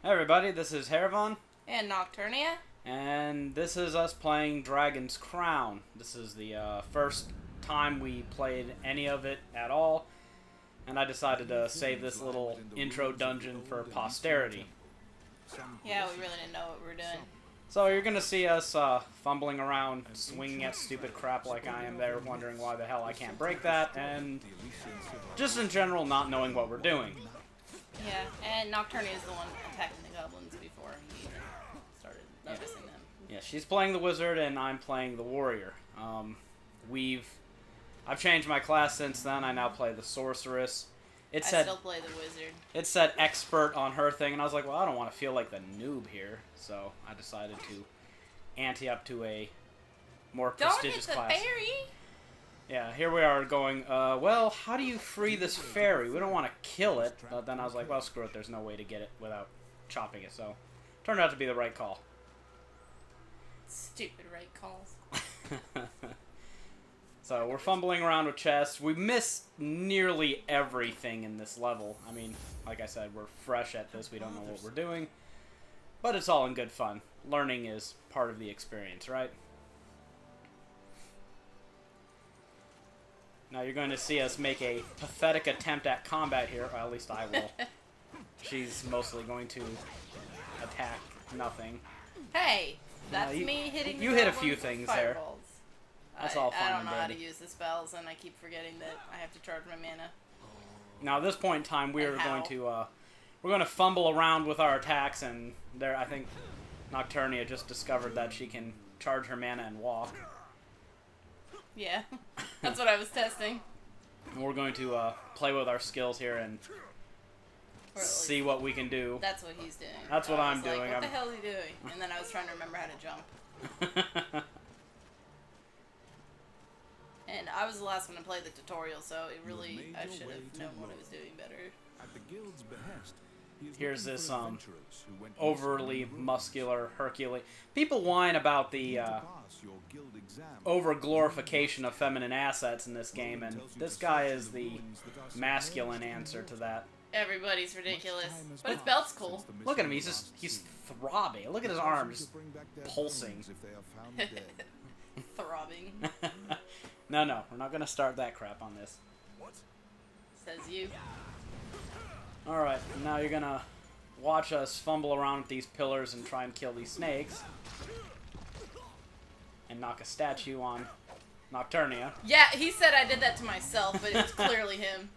Hey everybody, this is Haeravon, And Nocturnia. and this is us playing Dragon's Crown. This is the first time we played any of it at all, and I decided to save this little intro dungeon for posterity. Yeah, we really didn't know what we were doing. So you're gonna see us fumbling around, swinging at stupid crap like I am there, wondering why the hell I can't break that, and just in general not knowing what we're doing. Yeah, and Nocturnia is the one attacking the goblins before he started noticing them. Yeah, she's playing the wizard and I'm playing the warrior. I've changed my class since then. I now play the sorceress. I still play the wizard. It said expert on her thing, and I was like, well, I don't want to feel like the noob here, so I decided to ante up to a more prestigious class. Don't hit the fairy! Yeah, here we are going, well, how do you free this fairy? We don't want to kill it, but then I was like, well, screw it, there's no way to get it without chopping it, so turned out to be the right call. Stupid right calls. So we're fumbling around with chests. We missed nearly everything in this level. I mean, like I said, we're fresh at this. We don't know what we're doing. But it's all in good fun. Learning is part of the experience, right? Now you're going to see us make a pathetic attempt at combat here. Or at least I will. She's mostly going to attack nothing. Hey! That's me hitting the You hit a few things there. That's all fine I don't and know how to dandy. use the spells, and I keep forgetting that I have to charge my mana. Now at this point in time, we're going to fumble around with our attacks, and there I think Nocturnia just discovered that she can charge her mana and walk. Yeah, that's what I was testing. And we're going to play with our skills here and see what we can do. That's what he's doing. That's what I'm doing. What the hell is he doing? And then I was trying to remember how to jump. And I was the last one to play the tutorial, so I should have known what I was doing better. At the guild's behest, Here's this overly muscular Hercules. People whine about the over-glorification of feminine assets in this game, and this guy is the masculine answer to that. Everybody's ridiculous, but his belt's cool. Look at him, he's throbbing. Look at his arms pulsing. Throbbing. No, we're not going to start that crap on this. Says you. Alright, now you're going to watch us fumble around with these pillars and try and kill these snakes. And knock a statue on Nocturnia. Yeah, he said I did that to myself, but it's clearly him.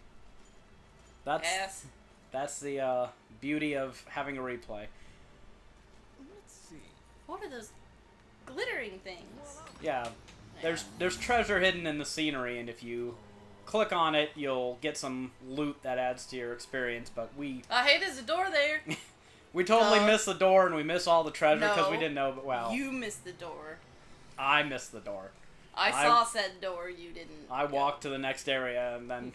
That's the beauty of having a replay. Let's see. What are those glittering things? Yeah, there's treasure hidden in the scenery, and if you click on it, you'll get some loot that adds to your experience, but hey, there's a door there! we totally missed the door, and we missed all the treasure because we didn't know, but wow. You missed the door. I missed the door. I saw said door, you didn't. I walked to the next area, and then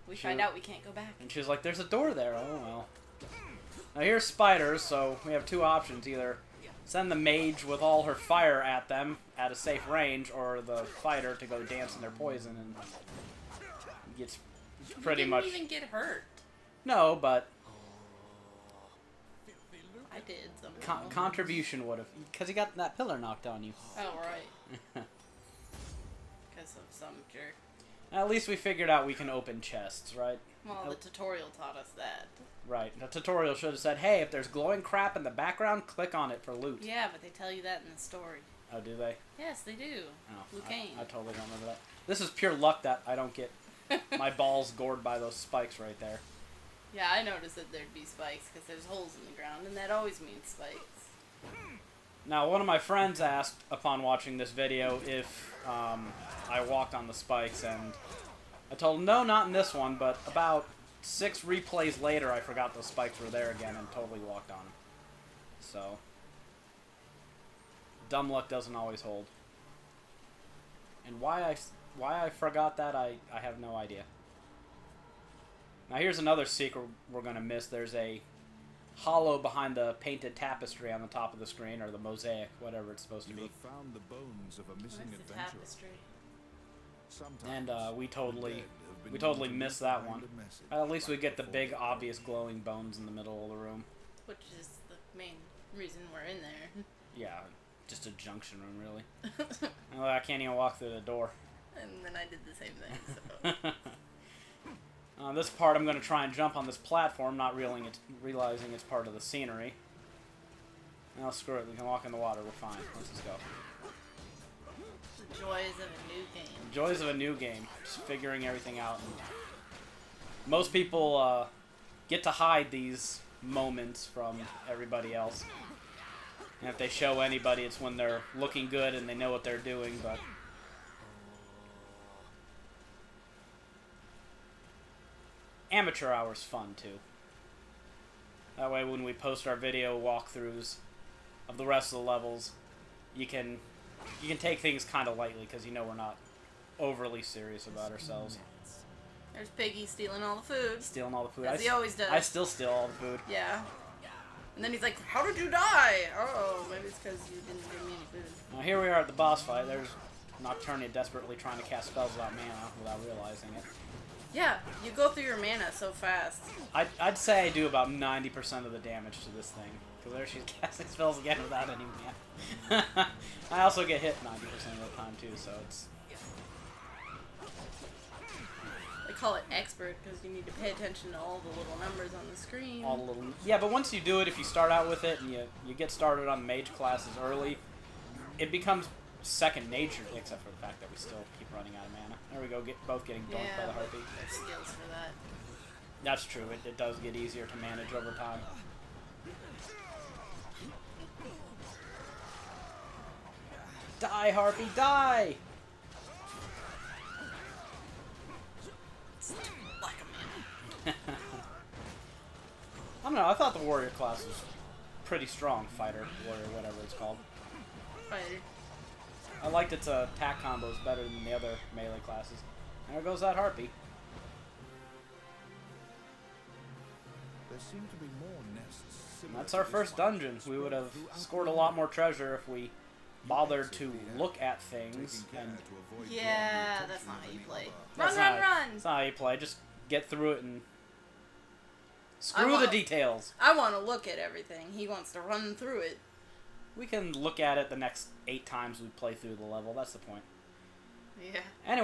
we find out we can't go back. And she was like, there's a door there. Oh, well. Now, here's spiders, so we have two options. Either send the mage with all her fire at them at a safe range, or the fighter to go dance in their poison, and gets pretty much... You didn't even get hurt. No, but... I did somehow. Contribution would have... Because he got that pillar knocked on you. Oh, right. Because of some jerk. At least we figured out we can open chests, right? Well, the tutorial taught us that. Right. The tutorial should have said, hey, if there's glowing crap in the background, click on it for loot. Yeah, but they tell you that in the story. Oh, do they? Yes, they do. Oh, Lucane. I totally don't remember that. This is pure luck that I don't get my balls gored by those spikes right there. Yeah, I noticed that there'd be spikes because there's holes in the ground, and that always means spikes. Now, one of my friends asked, upon watching this video, if I walked on the spikes, and I told him, no, not in this one, but about 6 replays later, I forgot those spikes were there again and totally walked on them. So, dumb luck doesn't always hold. And why I forgot that, I have no idea. Now, here's another secret we're going to miss. There's a hollow behind the painted tapestry on the top of the screen, or the mosaic, whatever it's supposed to be. Found the bones of a missing What's the tapestry? And we totally missed that one. At least we get the big, obvious glowing bones in the middle of the room. in there. Yeah, just a junction room, really. Oh, I can't even walk through the door. And then I did the same thing, so... This part, I'm going to try and jump on this platform, not realizing it's part of the scenery. Well, screw it. We can walk in the water. We're fine. Let's just go. The joys of a new game. Joys of a new game. Just figuring everything out. Most people get to hide these moments from everybody else. And if they show anybody, it's when they're looking good and they know what they're doing, but... Amateur hour's fun, too. That way, when we post our video walkthroughs of the rest of the levels, you can take things kind of lightly, because you know we're not overly serious about ourselves. There's Piggy stealing all the food. Stealing all the food. As he always does. I still steal all the food. Yeah. And then he's like, how did you die? Oh, maybe it's because you didn't give me any food. Now here we are at the boss fight. There's Nocturnia desperately trying to cast spells without mana without realizing it. Yeah, you go through your mana so fast. I'd say I do about 90% of the damage to this thing. Because there she's casting spells again without any mana. I also get hit 90% of the time too, so it's... They call it expert because you need to pay attention to all the little numbers on the screen. All the little... Yeah, but once you do it, if you start out with it and you get started on mage classes early, it becomes second nature, except for the fact that we still keep running out of mana. There we go, both getting donked by the harpy. There's skills for that. That's true, it does get easier to manage over time. Die, harpy, die! Like a man. I don't know, I thought the warrior class was pretty strong. Fighter, warrior, whatever it's called. Fighter. I liked its attack combos better than the other melee classes. And there goes that harpy. There seem to be more nests. And that's our first dungeon. We would have scored a lot more treasure if we bothered to look at things. And Yeah, that's not how you play. That's Run, not- run! That's not how you play. Just get through it and screw the details. I want to look at everything. He wants to run through it. We can look at it the next 8 times we play through the level. That's the point. Yeah. Anyway.